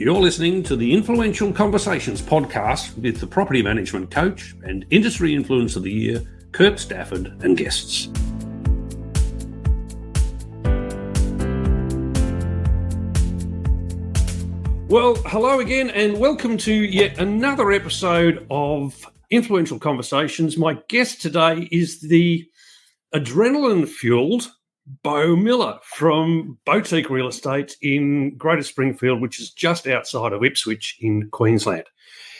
You're listening to the Influential Conversations podcast with the property management coach and industry influence of the year, Kirk, Stafford, and guests. Well, hello again and welcome to yet another episode of Influential Conversations. My guest today is the adrenaline-fueled Beau Miller from Beautique Real Estate in Greater Springfield, which is just outside of Ipswich in Queensland.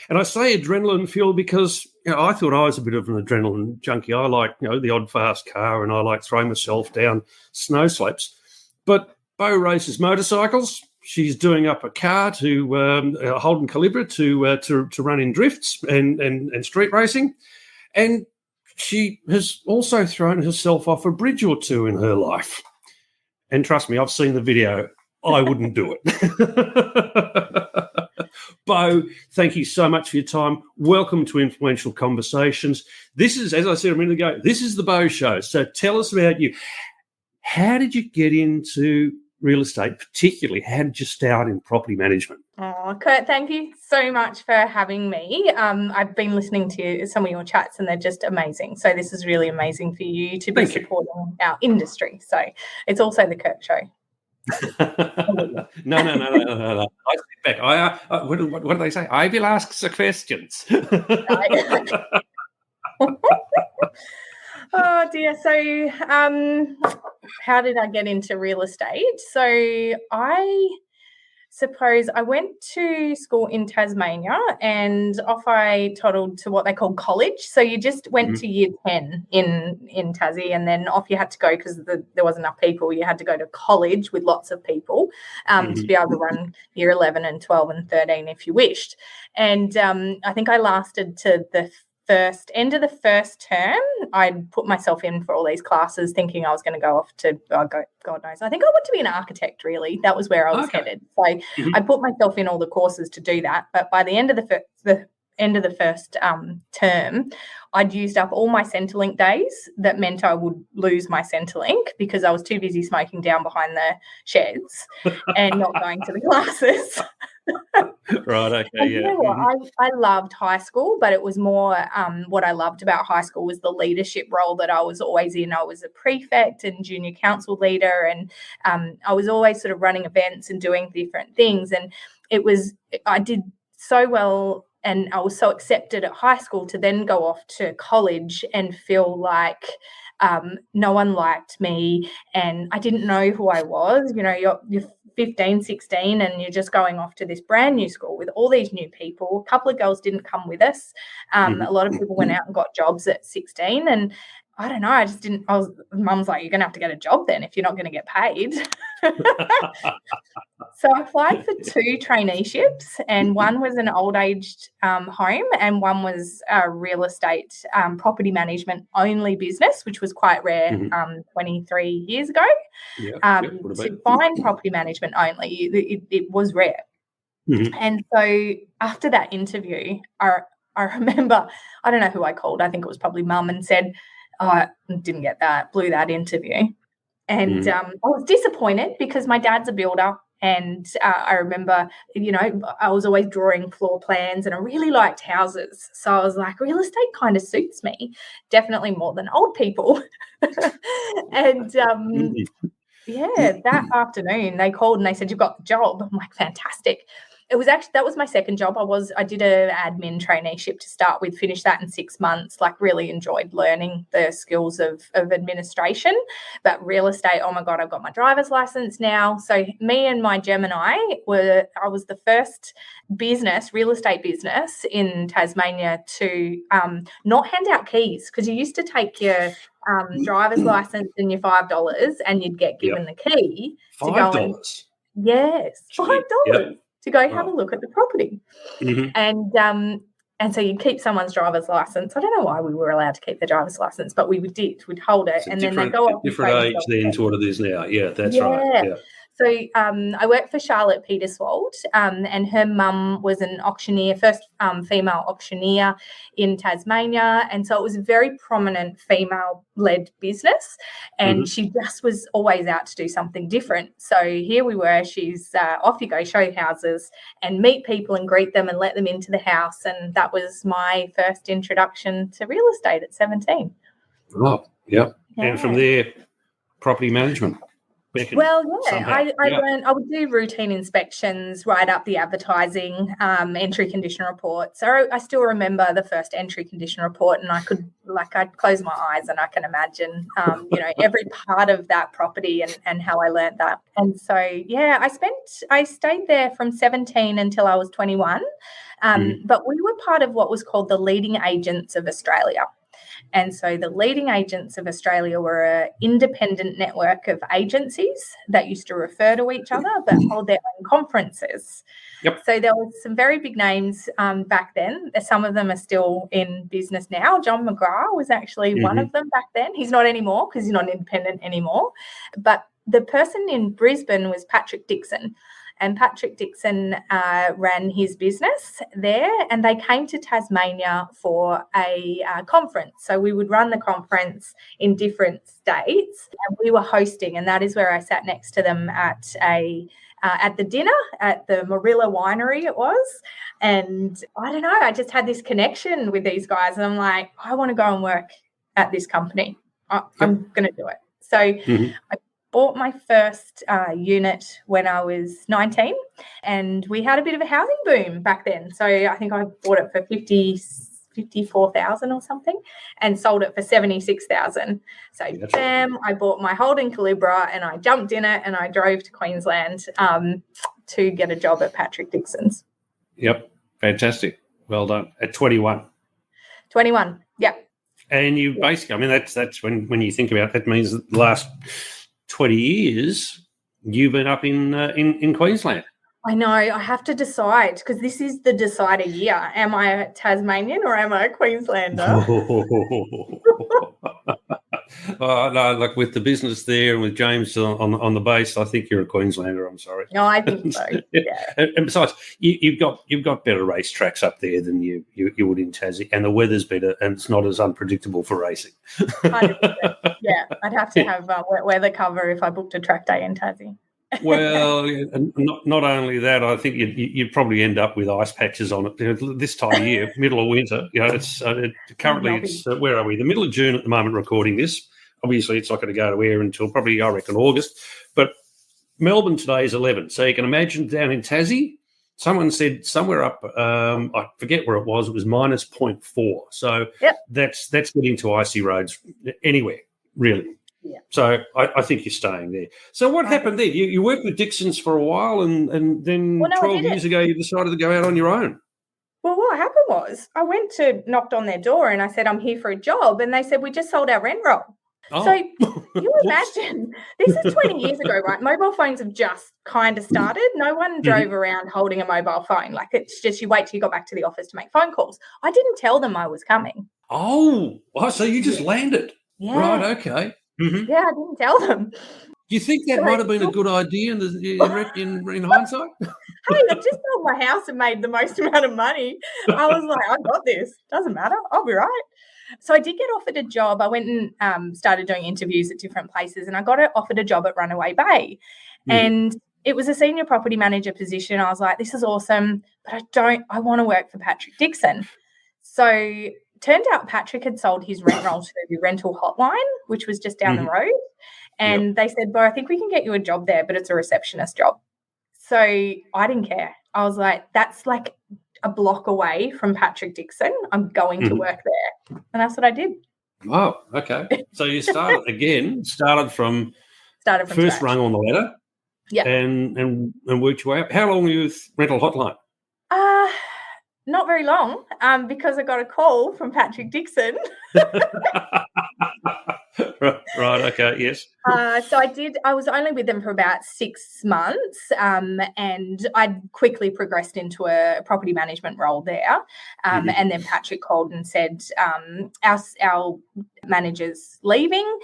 And I say adrenaline-fueled because I thought I was a bit of an adrenaline junkie. I like the odd fast car and I like throwing myself down snow slopes. But Beau races motorcycles. She's doing up a car to a Holden Calibra to run in drifts and street racing. And she has also thrown herself off a bridge or two in her life. And trust me, I've seen the video. I wouldn't do it. Beau, thank you so much for your time. Welcome to Influential Conversations. This is, as I said a minute ago, this is the Beau Show. So tell us about you. How did you get into real estate, particularly? How did you start in property management? Oh, Kurt, thank you so much for having me. I've been listening to some of your chats and they're just amazing. So this is really amazing for you to be supporting our industry. So it's also the Kirk Show. No. I sit back. What do they say? I will ask the questions. Oh dear. So how did I get into real estate? So I suppose I went to school in Tasmania and off I toddled to what they call college. So you just went to year 10 in Tassie and then off you had to go because there wasn't enough people. You had to go to college with lots of people to be able to run year 11 and 12 and 13 if you wished. And I think I lasted to the end of the first term. I'd put myself in for all these classes thinking I was going to go off to, God knows, I think I want to be an architect, really. That was where I was headed. So I put myself in all the courses to do that. But by the end of the first term, I'd used up all my Centrelink days. That meant I would lose my Centrelink because I was too busy smoking down behind the sheds and not going to the classes. Right, okay, and yeah. You know what? I loved high school, but it was more what I loved about high school was the leadership role that I was always in. I was a prefect and junior council leader, and I was always sort of running events and doing different things. And I did so well and I was so accepted at high school to then go off to college and feel like no one liked me and I didn't know who I was. You're 15, 16 and you're just going off to this brand new school with all these new people. A couple of girls didn't come with us. A lot of people went out and got jobs at 16 and I don't know, Mum's like, you're going to have to get a job then if you're not going to get paid. So I applied for 2 traineeships and one was an old aged home and one was a real estate property management only business, which was quite rare 23 years ago. To find property management only, it was rare. And so after that interview, I remember, I don't know who I called, I think it was probably Mum, and said, I didn't get that, blew that interview. And I was disappointed because my dad's a builder and I remember, I was always drawing floor plans and I really liked houses. So I was like, real estate kind of suits me, definitely more than old people. And that afternoon they called and they said, you've got the job. I'm like, fantastic. That was my second job. I did an admin traineeship to start with, finished that in 6 months, really enjoyed learning the skills of administration. But real estate, oh my God, I've got my driver's license now. So me and my Gemini I was the first real estate business in Tasmania to not hand out keys, because you used to take your driver's license and your $5 and you'd get given the key. $5? Yes, $5. Yep. To go have a look at the property. And so you keep someone's driver's license. I don't know why we were allowed to keep the driver's license, but we did. We'd hold it and then they go off. Different age then to what it is now. Yeah, that's right. Yeah. So I worked for Charlotte Peterswold, and her mum was an auctioneer, first female auctioneer in Tasmania. And so it was a very prominent female-led business, and she just was always out to do something different. So here we were, she's off you go, show houses and meet people and greet them and let them into the house. And that was my first introduction to real estate at 17. Oh, yeah. And from there, property management. Well, yeah, I learned I would do routine inspections, write up the advertising, entry condition report. So I still remember the first entry condition report, and I'd close my eyes and I can imagine, every part of that property and how I learned that. And so, yeah, I stayed there from 17 until I was 21. But we were part of what was called the Leading Agents of Australia. And so the Leading Agents of Australia were an independent network of agencies that used to refer to each other but hold their own conferences. Yep. So there was some very big names back then. Some of them are still in business now. John McGrath was actually one of them back then. He's not anymore because he's not independent anymore. But the person in Brisbane was Patrick Dixon. And Patrick Dixon ran his business there, and they came to Tasmania for a conference. So we would run the conference in different states, and we were hosting, and that is where I sat next to them at the dinner at the Marilla Winery it was. And I don't know, I just had this connection with these guys, and I'm like, I want to go and work at this company. I'm going to do it. So I bought my first unit when I was 19, and we had a bit of a housing boom back then. So I think I bought it for 54,000 or something and sold it for 76,000. So bam, I bought my Holden Calibra and I jumped in it and I drove to Queensland to get a job at Patrick Dixon's. Yep, fantastic. Well done. At 21. 21, yeah. And you basically, I mean, that's when you think about it, that means that the last 20 years you've been up in Queensland. I know. I have to decide because this is the decider year. Am I a Tasmanian or am I a Queenslander? No, like with the business there and with James on the base, I think you're a Queenslander. I'm sorry. No, I think so. Yeah. And besides, you've got better racetracks up there than you would in Tassie, and the weather's better, and it's not as unpredictable for racing. 100%. Yeah, I'd have to have wet weather cover if I booked a track day in Tassie. Well, not only that, I think you'd probably end up with ice patches on it. This time of year, middle of winter, it's currently it's where are we? The middle of June at the moment recording this. Obviously, it's not going to go to air until probably, I reckon, August. But Melbourne today is 11. So you can imagine down in Tassie, someone said somewhere up, I forget where it was minus 0.4. So that's getting to icy roads anywhere, really. Yeah. So I think you're staying there. So what happened there? You worked with Dixon's for a while and then 12 years ago you decided to go out on your own. Well, what happened was I knocked on their door and I said, I'm here for a job. And they said, we just sold our rent roll. Oh. So you imagine, this is 20 years ago, right? Mobile phones have just kind of started. No one drove around holding a mobile phone. Like it's just you wait till you got back to the office to make phone calls. I didn't tell them I was coming. Oh, so you just landed. Yeah. Right, okay. Mm-hmm. Yeah, I didn't tell them. Do you think that might have been a good idea in hindsight? Hey, I just sold my house and made the most amount of money. I was like, I got this. Doesn't matter. I'll be right. So I did get offered a job. I went and started doing interviews at different places, and I got offered a job at Runaway Bay. And it was a senior property manager position. I was like, this is awesome, but I want to work for Patrick Dixon. So turned out Patrick had sold his rent roll to the rental hotline, which was just down the road. And they said, Beau, I think we can get you a job there, but it's a receptionist job. So I didn't care. I was like, that's like a block away from Patrick Dixon. I'm going to work there. And that's what I did. Oh, okay. So you started from first scratch. Rung on the ladder. Yeah. And worked your way up. How long were you with rental hotline? Not very long, because I got a call from Patrick Dixon. Right. Okay. Yes. So I was only with them for about 6 months, and I quickly progressed into a property management role there. And then Patrick called and said, our manager's leaving.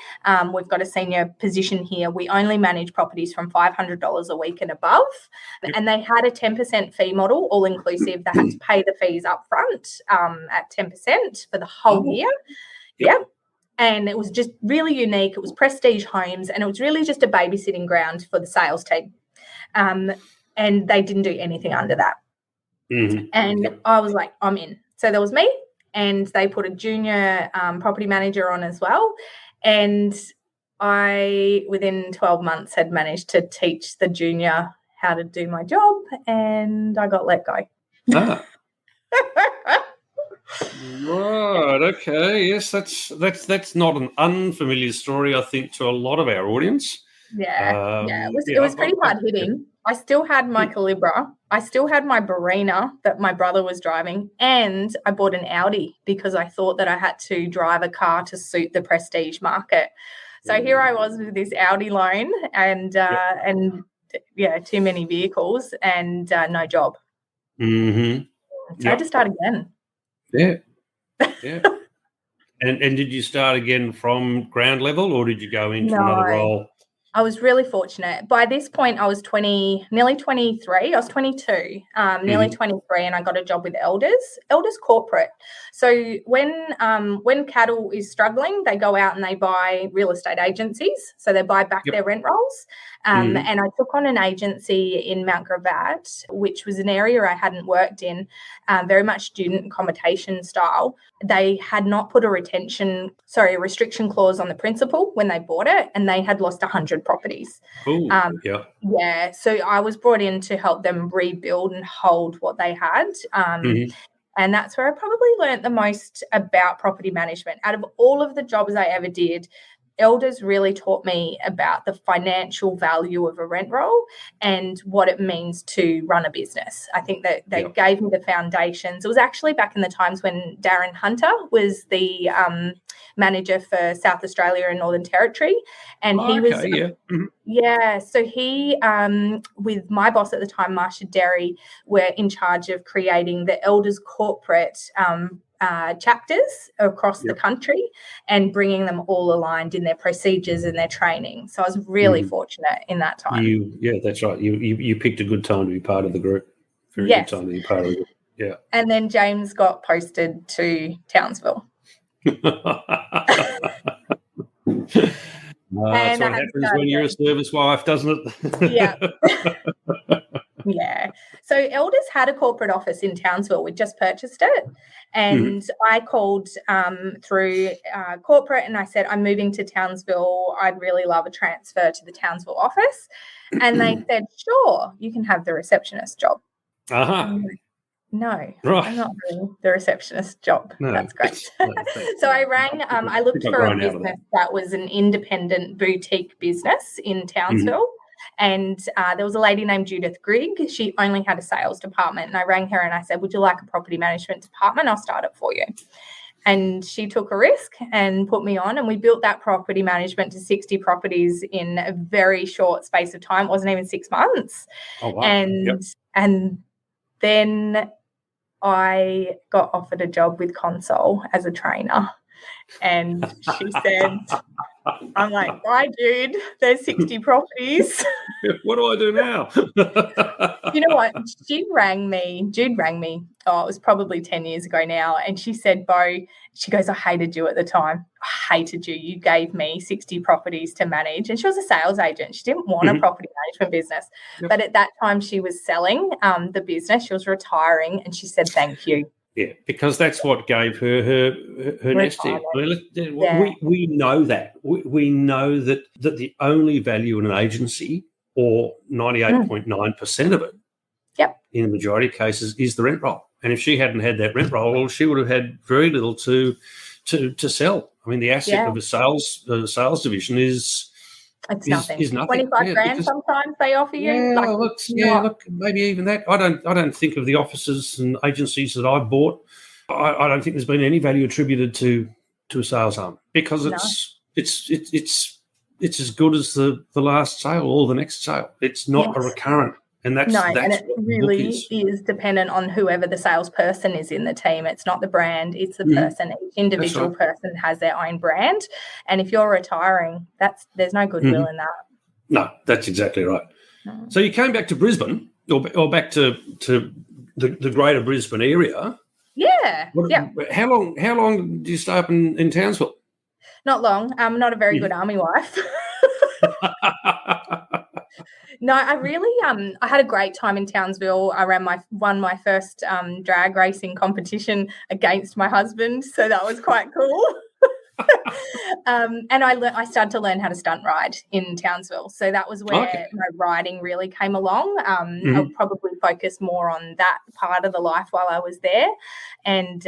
We've got a senior position here. We only manage properties from $500 a week and above. And they had a 10% fee model, all inclusive. They had to pay the fees up front at 10% for the whole year. Yep. And it was just really unique. It was prestige homes, and it was really just a babysitting ground for the sales team. And they didn't do anything under that. And I was like, I'm in. So there was me, and they put a junior property manager on as well. And I, within 12 months, had managed to teach the junior how to do my job, and I got let go. Right. Okay. Yes, that's not an unfamiliar story, I think, to a lot of our audience. It was pretty hard hitting. I still had my Calibra. I still had my Barina that my brother was driving, and I bought an Audi because I thought that I had to drive a car to suit the prestige market. So here I was with this Audi loan and too many vehicles and no job. So I had to start again. Yeah. And did you start again from ground level, or did you go into another role? I was really fortunate. By this point, I was nearly 23. I was 22, nearly 23, and I got a job with Elders Corporate. So when cattle is struggling, they go out and they buy real estate agencies. So they buy back their rent rolls. And I took on an agency in Mount Gravatt, which was an area I hadn't worked in, very much student accommodation style. They had not put a restriction clause on the principal when they bought it, and they had lost 100 properties. So I was brought in to help them rebuild and hold what they had. And that's where I probably learned the most about property management. Out of all of the jobs I ever did, Elders really taught me about the financial value of a rent roll and what it means to run a business. I think that they gave me the foundations. It was actually back in the times when Darren Hunter was the manager for South Australia and Northern Territory. And so he, with my boss at the time, Marsha Derry, were in charge of creating the Elders corporate chapters across the country and bringing them all aligned in their procedures and their training. So I was really fortunate in that time. That's right. You picked a good time to be part of the group. Very good time to be part of the group. Yeah. And then James got posted to Townsville. That's what happens when you're a service wife, doesn't it? Yeah. So Elders had a corporate office in Townsville. We just purchased it. And I called through corporate and I said, I'm moving to Townsville. I'd really love a transfer to the Townsville office. And they said, sure, you can have the receptionist job. No, right. I'm not doing the receptionist job. No, that's great. So I rang, I looked for a business that was an independent boutique business in Townsville. And there was a lady named Judith Grigg. She only had a sales department. And I rang her and I said, would you like a property management department? I'll start it for you. And she took a risk and put me on. And we built that property management to 60 properties in a very short space of time. It wasn't even 6 months. Oh, wow. And then I got offered a job with Console as a trainer. And she said, I'm like, bye, dude. There's 60 properties. What do I do now? You know what? Jude rang me. Oh, it was probably 10 years ago now. And she said, Beau, she goes, I hated you at the time. I hated you. You gave me 60 properties to manage. And she was a sales agent. She didn't want a property management business. Yep. But at that time, she was selling the business. She was retiring. And she said, thank you. Yeah, because that's what gave her nest egg. We know that. We know that the only value in an agency, or 98.9% of it, in the majority of cases, is the rent roll. And if she hadn't had that rent roll, she would have had very little to sell. I mean, the asset of a sales division is nothing. Is nothing. 25 grand sometimes they offer you. Look, maybe even that. I don't think of the offices and agencies that I've bought. I don't think there's been any value attributed to a sales arm because it's as good as the last sale or the next sale. It's not a recurrent. And that's and it what really is dependent on whoever the salesperson is in the team. It's not the brand, it's the person. Each individual person has their own brand. And if you're retiring, there's no goodwill in that. No, that's exactly right. So you came back to Brisbane or back to the greater Brisbane area. Yeah. How long did you stay up in Townsville? Not long. I'm not a very good army wife. No, I really I had a great time in Townsville. I won my first drag racing competition against my husband, so that was quite cool. And I started to learn how to stunt ride in Townsville, so that was where my riding really came along. I'll probably focus more on that part of the life while I was there, and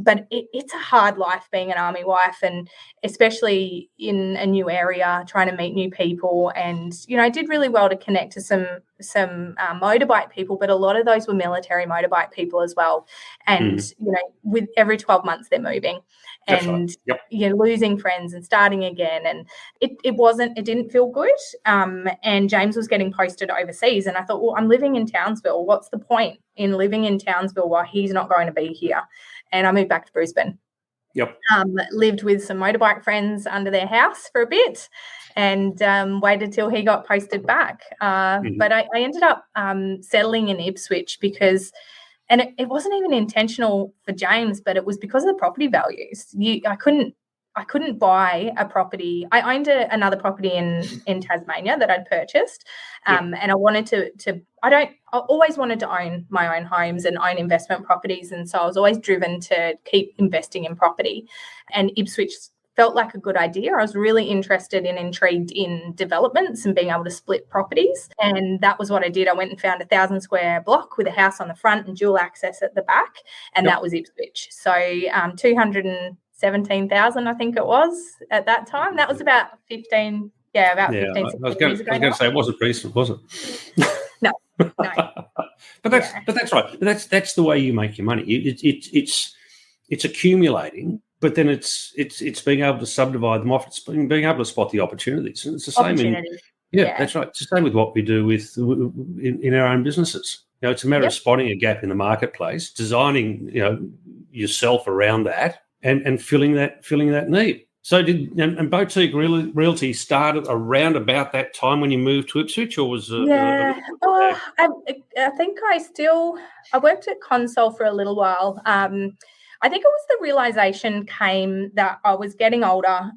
but it's a hard life being an army wife, and especially in a new area, trying to meet new people. And I did really well to connect to some motorbike people, but a lot of those were military motorbike people as well. And with every 12 months they're moving. That's and right. you're losing friends and starting again, and it didn't feel good. And James was getting posted overseas, and I thought, well, I'm living in Townsville. What's the point in living in Townsville while he's not going to be here? And I moved back to Brisbane. Yep. Lived with some motorbike friends under their house for a bit, and waited till he got posted back. But I ended up settling in Ipswich because. And it wasn't even intentional for James, but it was because of the property values. I couldn't buy a property. I owned another property in Tasmania that I'd purchased, and I wanted I always wanted to own my own homes and own investment properties, and so I was always driven to keep investing in property. And Ipswich felt like a good idea. I was really interested and intrigued in developments and being able to split properties. And that was what I did. I went and found a 1,000 square block with a house on the front and dual access at the back. And that was Ipswich. So 217,000, I think it was at that time. That was about 15, 16 I was years ago. going to say it wasn't recent, was it? No. But that's right. That's the way you make your money. It's accumulating. But then it's being able to subdivide them off. It's being able to spot the opportunities. And it's the same that's right. It's the same with what we do in our own businesses. It's a matter of spotting a gap in the marketplace, designing yourself around that, and filling that need. So and Beautique Realty started around about that time when you moved to Ipswich, or was I think I worked at Console for a little while. I think it was the realization came that I was getting older.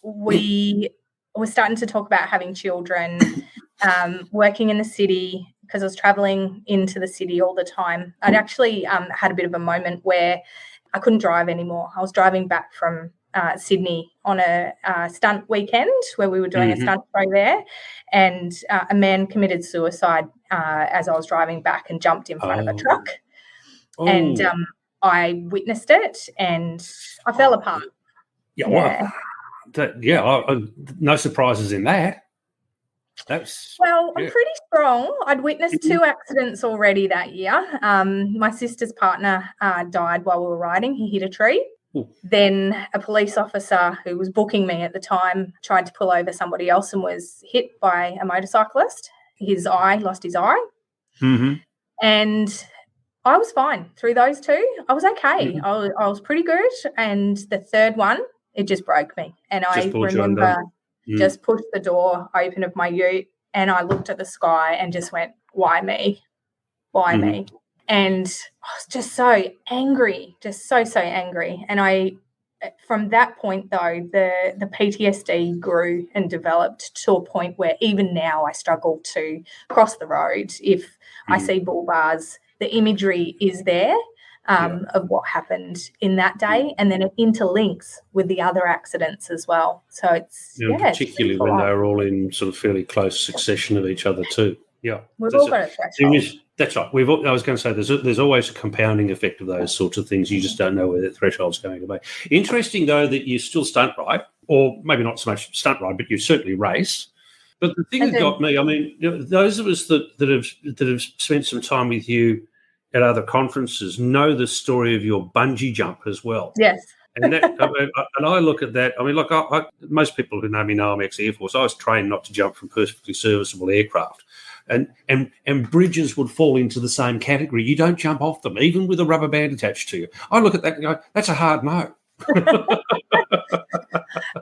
We were starting to talk about having children, working in the city because I was traveling into the city all the time. I'd actually had a bit of a moment where I couldn't drive anymore. I was driving back from Sydney on a stunt weekend where we were doing a stunt show there, and a man committed suicide as I was driving back and jumped in front of a truck. And I witnessed it and I fell apart. No surprises in that. I'm pretty strong. I'd witnessed 2 accidents already that year. My sister's partner died while we were riding. He hit a tree. Ooh. Then a police officer who was booking me at the time tried to pull over somebody else and was hit by a motorcyclist. Lost his eye. And I was fine through those 2. I was okay. I was pretty good. And the third one, it just broke me. And I remember just pushed the door open of my ute and I looked at the sky and just went, why me? Why me? And I was just so angry, just so angry. And from that point, though, the PTSD grew and developed to a point where even now I struggle to cross the road. If I see bull bars, the imagery is there of what happened in that day, and then it interlinks with the other accidents as well. So it's particularly when they're all in sort of fairly close succession of each other too. Yeah, we've all got a threshold. That's right. I was going to say there's always a compounding effect of those sorts of things. You just don't know where the threshold's going to be. Interesting though that you still stunt ride, or maybe not so much stunt ride, but you certainly race. But the thing that got me, I mean, those of us that have spent some time with you at other conferences know the story of your bungee jump as well. Yes. And I look at that. I mean, look, most people who know me know I'm ex-Air Force. I was trained not to jump from perfectly serviceable aircraft. And bridges would fall into the same category. You don't jump off them, even with a rubber band attached to you. I look at that and go, that's a hard no.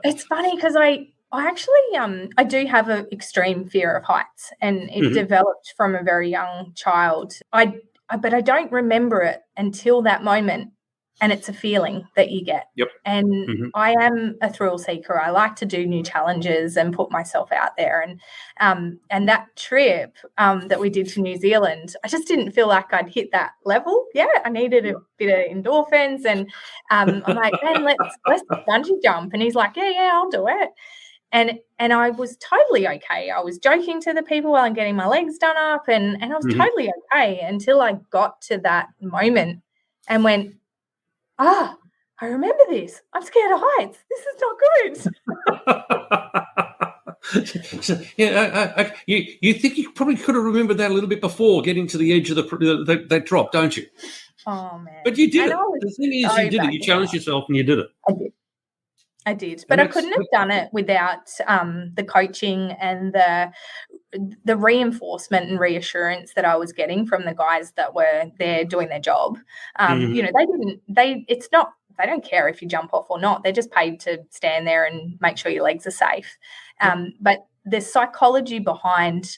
It's funny because I actually I do have an extreme fear of heights, and it developed from a very young child. But I don't remember it until that moment, and it's a feeling that you get. Yep. And I am a thrill seeker. I like to do new challenges and put myself out there. And that trip that we did to New Zealand, I just didn't feel like I'd hit that level. Yeah, I needed a bit of endorphins, and I'm like, man, let's bungee jump. And he's like, yeah, I'll do it. And I was totally okay. I was joking to the people while I'm getting my legs done up, and I was totally okay until I got to that moment and went, I remember this. I'm scared of heights. This is not good. So, you think you probably could have remembered that a little bit before getting to the edge of that drop, don't you? Oh, man. But you did it. The thing is, you did it. You challenged yourself and you did it. I did. But I couldn't have done it without the coaching and the reinforcement and reassurance that I was getting from the guys that were there doing their job. You know, they don't care if you jump off or not. They're just paid to stand there and make sure your legs are safe. But the psychology behind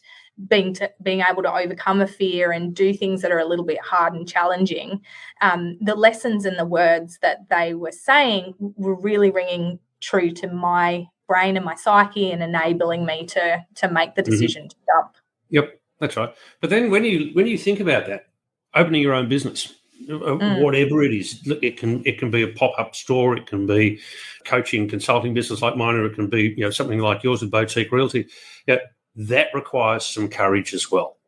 being able to overcome a fear and do things that are a little bit hard and challenging, the lessons and the words that they were saying were really ringing true to my brain and my psyche and enabling me to make the decision to jump. Yep, that's right. But then when you think about that, opening your own business, whatever it is, look, it can be a pop-up store, it can be coaching, consulting business like mine, or it can be something like yours with Beautique Realty. That requires some courage as well.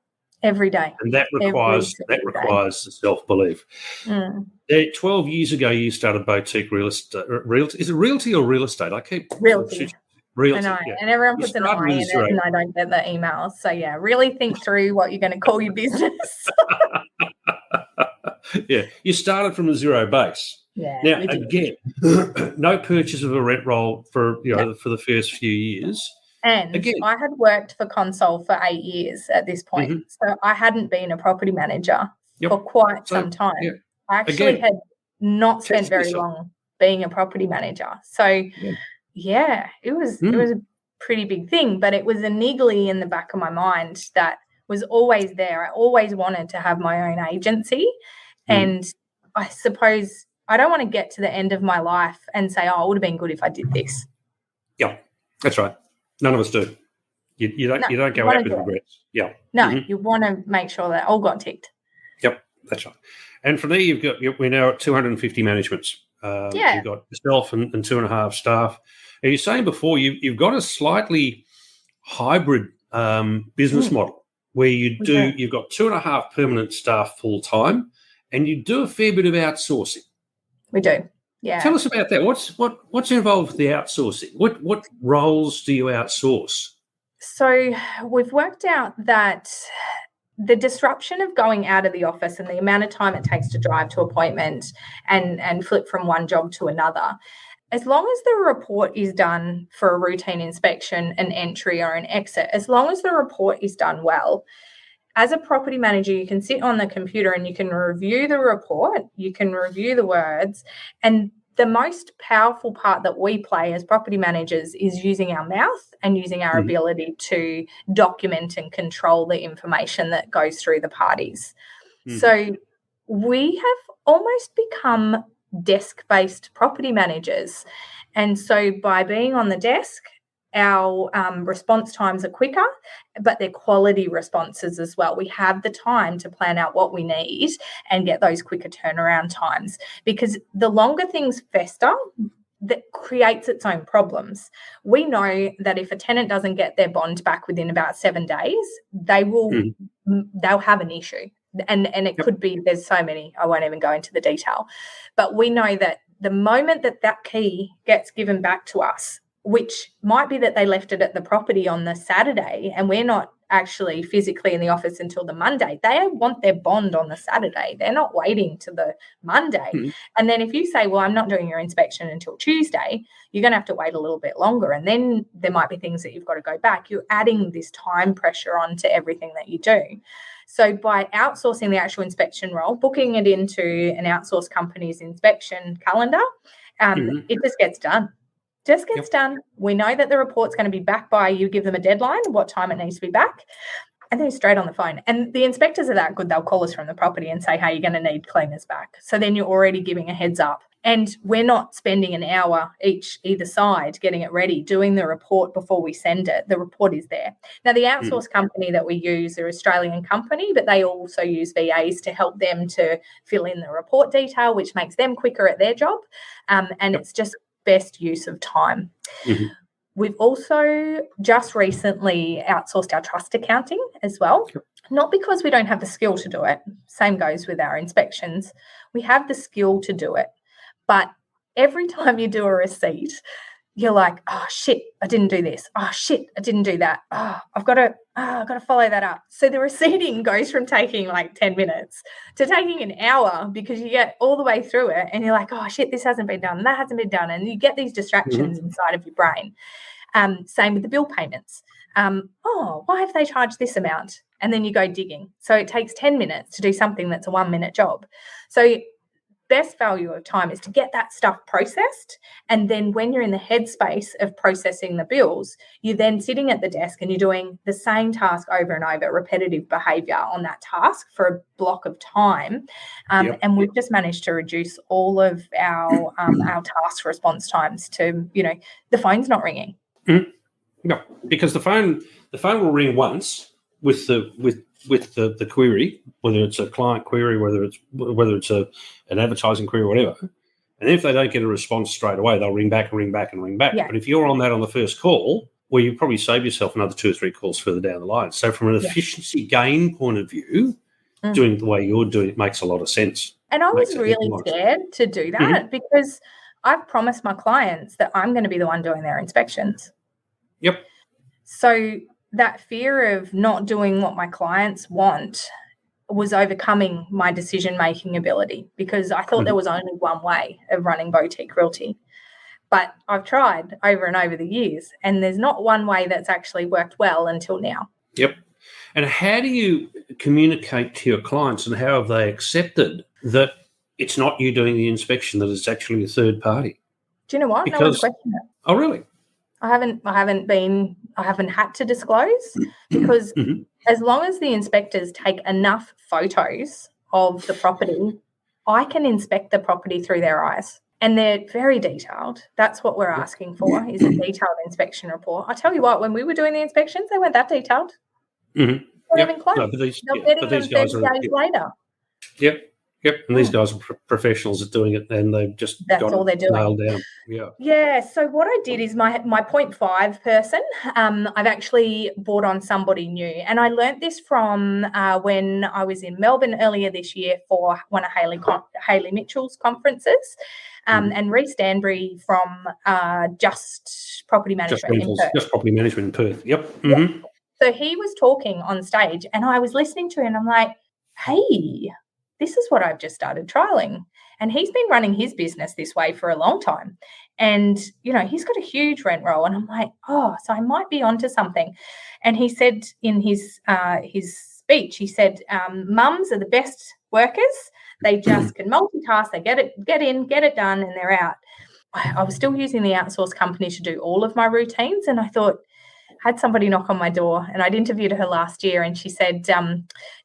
Every day. And that requires the self-belief. 12 years ago, you started Beautique Realty. Is it Realty or Real Estate? I keep Realty. Realty. I know, and everyone puts an I in it, and I don't get the emails. So yeah, really think through what you're going to call your business. Yeah, you started from a zero base. Yeah. Now again, no purchase of a rent roll for for the first few years. And again, I had worked for Console for 8 years at this point, so I hadn't been a property manager for quite some time. Yeah. I actually had not spent very long being a property manager. So, it was a pretty big thing, but it was a niggly in the back of my mind that was always there. I always wanted to have my own agency, and I suppose I don't want to get to the end of my life and say, "Oh, it would have been good if I did this." Yeah, that's right. None of us do. You don't go out with regrets. Yeah. No, you want to make sure that all got ticked. Yep, that's right. And from there, we're now at 250 managements. You've got yourself and 2.5 staff. Now, you're saying before you've got a slightly hybrid business model where you've got 2.5 permanent staff full time, and you do a fair bit of outsourcing. We do. Yeah. Tell us about that. What's involved with the outsourcing? What roles do you outsource? So we've worked out that the disruption of going out of the office and the amount of time it takes to drive to appointment and flip from one job to another, as long as the report is done for a routine inspection, an entry or an exit, as long as the report is done well, as a property manager, you can sit on the computer and you can review the report, you can review the words, and the most powerful part that we play as property managers is using our mouth and using our ability to document and control the information that goes through the parties. So we have almost become desk-based property managers. And so by being on the desk, our response times are quicker, but they're quality responses as well. We have the time to plan out what we need and get those quicker turnaround times, because the longer things fester, that creates its own problems. We know that if a tenant doesn't get their bond back within about 7 days, they'll have an issue. And it could be, there's so many, I won't even go into the detail. But we know that the moment that key gets given back to us, which might be that they left it at the property on the Saturday and we're not actually physically in the office until the Monday. They want their bond on the Saturday. They're not waiting to the Monday. Mm-hmm. And then if you say, well, I'm not doing your inspection until Tuesday, you're going to have to wait a little bit longer. And then there might be things that you've got to go back. You're adding this time pressure onto everything that you do. So by outsourcing the actual inspection role, booking it into an outsourced company's inspection calendar, it just gets done. Just gets done. We know that the report's going to be back by, you give them a deadline, what time it needs to be back, and they're straight on the phone. And the inspectors are that good, they'll call us from the property and say, hey, you're going to need cleaners back. So then you're already giving a heads up. And we're not spending an hour either side getting it ready, doing the report before we send it. The report is there. Now, the outsourced company that we use, they're an Australian company, but they also use VAs to help them to fill in the report detail, which makes them quicker at their job. And it's just best use of time. We've also just recently outsourced our trust accounting as well, not because we don't have the skill to do it. Same goes with our inspections. We have the skill to do it. But every time you do a receipt, you're like, oh, shit, I didn't do this. Oh, shit, I didn't do that. Oh, I've got to follow that up. So the receipting goes from taking like 10 minutes to taking an hour because you get all the way through it and you're like, oh, shit, this hasn't been done. That hasn't been done. And you get these distractions inside of your brain. Same with the bill payments. Why have they charged this amount? And then you go digging. So it takes 10 minutes to do something that's a 1-minute job. So best value of time is to get that stuff processed, and then when you're in the headspace of processing the bills, you're then sitting at the desk and you're doing the same task over and over, repetitive behavior on that task for a block of time. And we've just managed to reduce all of our task response times to, the phone's not ringing. No, because the phone will ring once with the query, whether it's a client query, whether it's an advertising query or whatever. And if they don't get a response straight away, they'll ring back and ring back and ring back. Yeah. But if you're on that on the first call, well, you probably save yourself another 2 or 3 calls further down the line. So from an efficiency gain point of view, doing the way you're doing it makes a lot of sense. And I was really scared to do that because I've promised my clients that I'm going to be the one doing their inspections. Yep. So that fear of not doing what my clients want was overcoming my decision-making ability because I thought there was only one way of running Beautique Realty. But I've tried over and over the years, and there's not one way that's actually worked well until now. Yep. And how do you communicate to your clients, and how have they accepted that it's not you doing the inspection, that it's actually a third party? Do you know what? No one's questioned it. Oh, really? I haven't had to disclose because as long as the inspectors take enough photos of the property, I can inspect the property through their eyes. And they're very detailed. That's what we're asking for, is a detailed inspection report. I tell you what, when we were doing the inspections, they weren't that detailed. Not even close. No, they're getting them 30 days later. Yep, and these guys are professionals at doing it, and they've just got all they're doing. Nailed down. Yeah. So what I did is my 0.5 person. I've actually brought on somebody new, and I learnt this from when I was in Melbourne earlier this year for one of Hayley Mitchell's conferences, and Reece Danbury from Just Property Management in Perth. Just Property Management in Perth. Yep. Yep. So he was talking on stage, and I was listening to him, and I'm like, hey, this is what I've just started trialing. And he's been running his business this way for a long time. And, he's got a huge rent roll. And I'm like, oh, so I might be onto something. And he said in his speech, he said, mums are the best workers. They just can multitask. They get it done, and they're out. I was still using the outsourced company to do all of my routines. And I thought, had somebody knock on my door, and I'd interviewed her last year, and she said,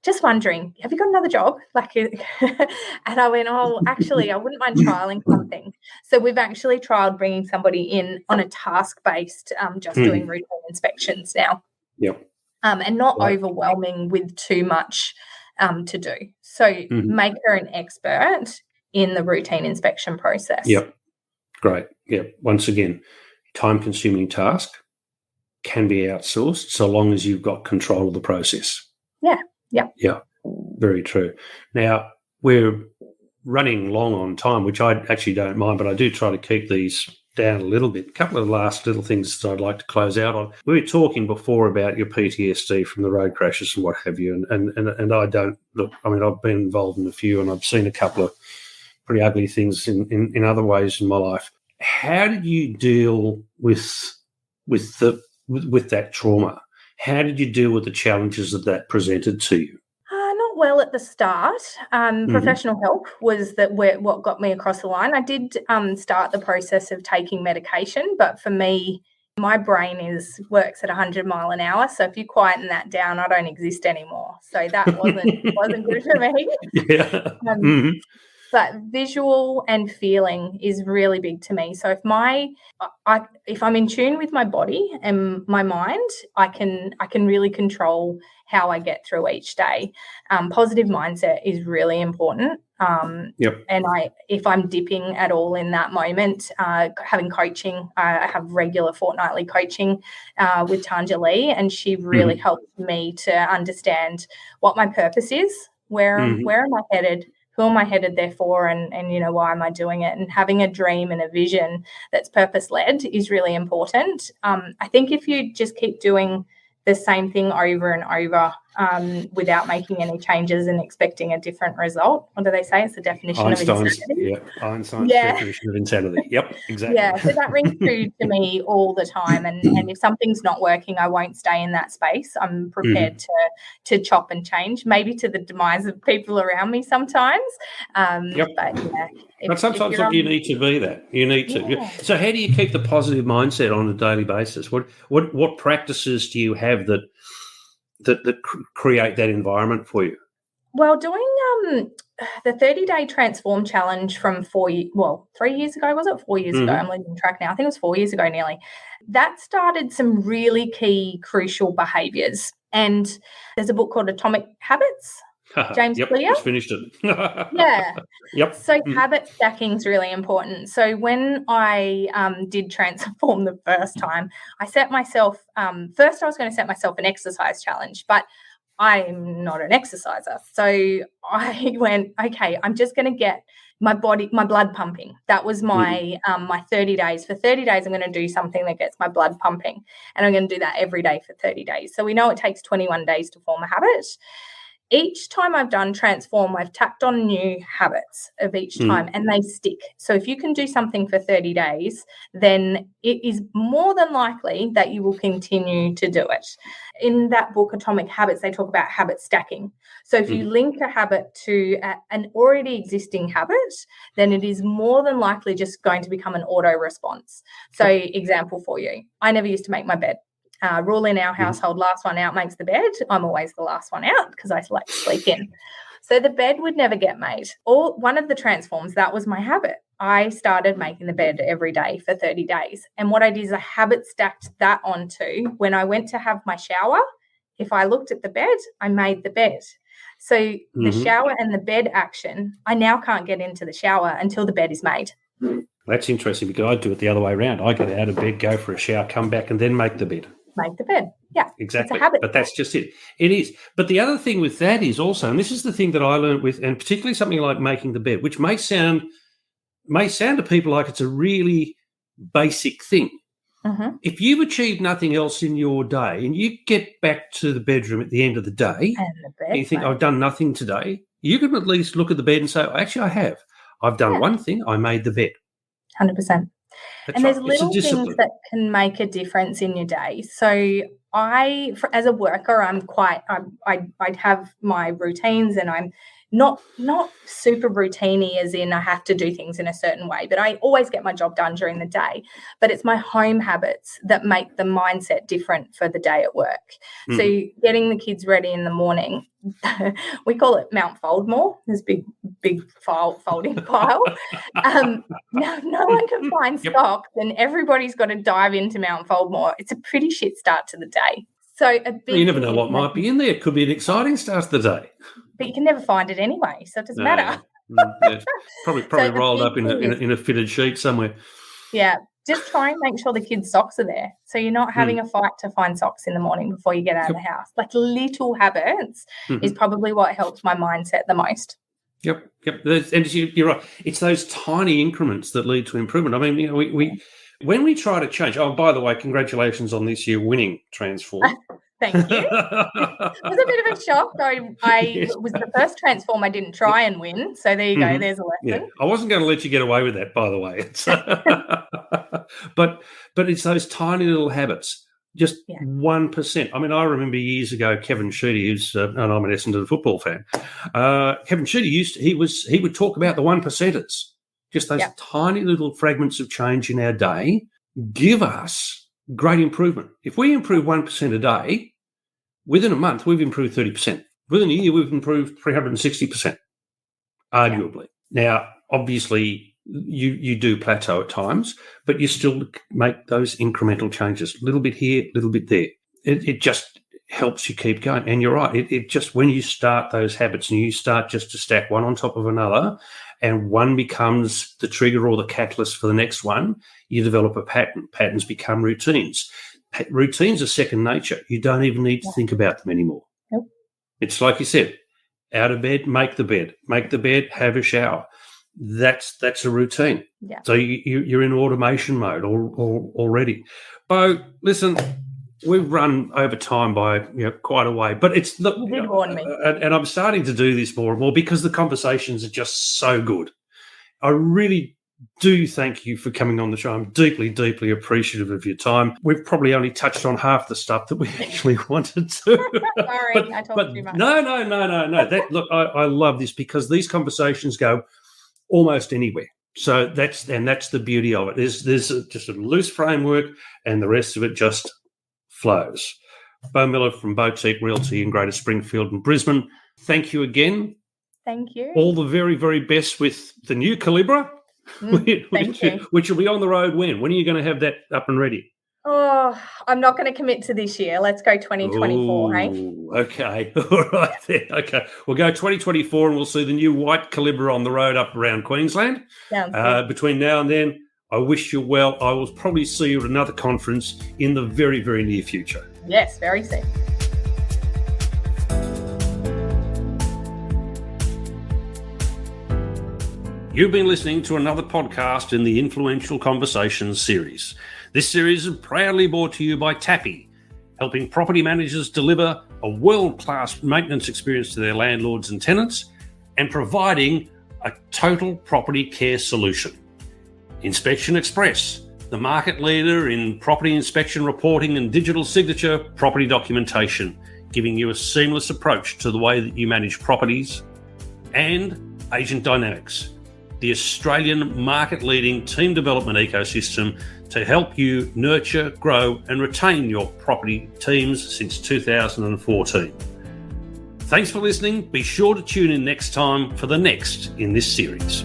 just wondering, have you got another job? And I went, oh, actually, I wouldn't mind trialing something. So we've actually trialed bringing somebody in on a task-based, just doing routine inspections now. Yep. And not overwhelming with too much to do. So make her an expert in the routine inspection process. Yep. Great. Yep. Once again, time-consuming task can be outsourced so long as you've got control of the process. Yeah. Very true. Now, we're running long on time, which I actually don't mind, but I do try to keep these down a little bit. A couple of last little things that I'd like to close out on. We were talking before about your PTSD from the road crashes and what have you, and I don't look. I mean, I've been involved in a few, and I've seen a couple of pretty ugly things in other ways in my life. How did you deal with that trauma? How did you deal with the challenges that presented to you? Not well at the start. Professional help was what got me across the line. I did start the process of taking medication, but for me, my brain works at 100 mile an hour. So if you quieten that down, I don't exist anymore. So that wasn't good for me. Yeah. But visual and feeling is really big to me. So if I'm in tune with my body and my mind, I can really control how I get through each day. Positive mindset is really important. And if I'm dipping at all in that moment, having coaching, I have regular fortnightly coaching with Tanja Lee, and she really helps me to understand what my purpose is, where am I headed, who am I headed there for, and why am I doing it? And having a dream and a vision that's purpose-led is really important. I think if you just keep doing the same thing over and over without making any changes and expecting a different result, what do they say? It's the definition of insanity. Yeah, Einstein's definition of insanity. Yep, exactly. Yeah, so that rings true to me all the time. And if something's not working, I won't stay in that space. I'm prepared to chop and change, maybe to the demise of people around me sometimes. But sometimes you need to be that. You need to. Yeah. So how do you keep the positive mindset on a daily basis? What practices do you have that create that environment for you? Well, doing the 30-day Transform Challenge from 3 years ago, was it? 4 years ago? I'm losing track now. I think it was 4 years ago nearly. That started some really key, crucial behaviours. And there's a book called Atomic Habits. James Clear. Just finished it. Yeah. Yep. So habit stacking is really important. So when I did Transform the first time, I set myself, first I was going to set myself an exercise challenge, but I'm not an exerciser. So I went, okay, I'm just going to get my blood pumping. That was my my 30 days. For 30 days, I'm going to do something that gets my blood pumping. And I'm going to do that every day for 30 days. So we know it takes 21 days to form a habit. Each time I've done Transform, I've tacked on new habits of each time and they stick. So if you can do something for 30 days, then it is more than likely that you will continue to do it. In that book, Atomic Habits, they talk about habit stacking. So if you link a habit to an already existing habit, then it is more than likely just going to become an auto response. So example for you, I never used to make my bed. Rule in our household, last one out makes the bed. I'm always the last one out because I like to sleep in. So the bed would never get made. One of the transforms, that was my habit. I started making the bed every day for 30 days. And what I did is I habit stacked that onto when I went to have my shower. If I looked at the bed, I made the bed. So the shower and the bed action, I now can't get into the shower until the bed is made. That's interesting because I do it the other way around. I get out of bed, go for a shower, come back and then make the bed. Make the bed. Yeah. Exactly. It's a habit. But that's just it. It is. But the other thing with that is also, and this is the thing that I learned with, and particularly something like making the bed, which may sound to people like it's a really basic thing. If you've achieved nothing else in your day and you get back to the bedroom at the end of the day and you think, I've done nothing today, you can at least look at the bed and say, actually, I have. I've done one thing. I made the bed. 100%. And there's little things that can make a difference in your day. So as a worker, I'd have my routines, and I'm not super routine-y as in I have to do things in a certain way, but I always get my job done during the day. But it's my home habits that make the mindset different for the day at work. So getting the kids ready in the morning, we call it Mount Foldmore, this big folding pile. No one can find socks, and everybody's got to dive into Mount Foldmore. It's a pretty shit start to the day. So you never know what might be in there. It could be an exciting start to the day. But you can never find it anyway, so it doesn't matter. Yeah. Probably rolled up in a fitted sheet somewhere. Yeah, just try and make sure the kids' socks are there, so you're not having a fight to find socks in the morning before you get out of the house. Like little habits is probably what helps my mindset the most. Yep. And you're right. It's those tiny increments that lead to improvement. I mean, When we try to change, oh, by the way, congratulations on this year winning Transform. Thank you. It was a bit of a shock. Yes. Was the first Transform I didn't try and win. So there you go. There's a lesson. Yeah. I wasn't going to let you get away with that, by the way. But it's those tiny little habits. Just 1%. I mean, I remember years ago, Kevin Sheedy, who's and I'm an Essendon football fan. Kevin Sheedy he would talk about the 1%ers. Just those tiny little fragments of change in our day give us great improvement. If we improve 1% a day, within a month we've improved 30%. Within a year we've improved 360%, arguably. Now, obviously, you do plateau at times, but you still make those incremental changes, a little bit here, a little bit there. It just helps you keep going. And you're right, it just, when you start those habits and you start just to stack one on top of another, and one becomes the trigger or the catalyst for the next one, you develop a pattern. Patterns become routines. Routines are second nature. You don't even need to think about them anymore. Nope. It's like you said, out of bed, make the bed. Make the bed, have a shower. That's a routine. Yeah. So you're in automation mode already. Beau, listen, we've run over time by quite a way, but it's the you did warn me. And I'm starting to do this more and more because the conversations are just so good. I really do thank you for coming on the show. I'm deeply, deeply appreciative of your time. We've probably only touched on half the stuff that we actually wanted to. Sorry, I talked too much. No. Look, I love this because these conversations go almost anywhere. So that's the beauty of it. There's just a loose framework and the rest of it just flows. Beau Miller from Beautique Realty in Greater Springfield and Brisbane. Thank you again. Thank you. All the very, very best with the new Calibra, which will be on the road when? When are you going to have that up and ready? Oh, I'm not going to commit to this year. Let's go 2024, hey? Okay. All right then. Okay. We'll go 2024 and we'll see the new white Calibra on the road up around Queensland. Sounds good. Between now and then, I wish you well. I will probably see you at another conference in the very, very near future. Yes, very soon. You've been listening to another podcast in the Influential Conversations series. This series is proudly brought to you by Tappy, helping property managers deliver a world-class maintenance experience to their landlords and tenants and providing a total property care solution. Inspection Express, the market leader in property inspection reporting and digital signature property documentation, giving you a seamless approach to the way that you manage properties. And Agent Dynamics, the Australian market-leading team development ecosystem to help you nurture, grow and retain your property teams since 2014. Thanks for listening. Be sure to tune in next time for the next in this series.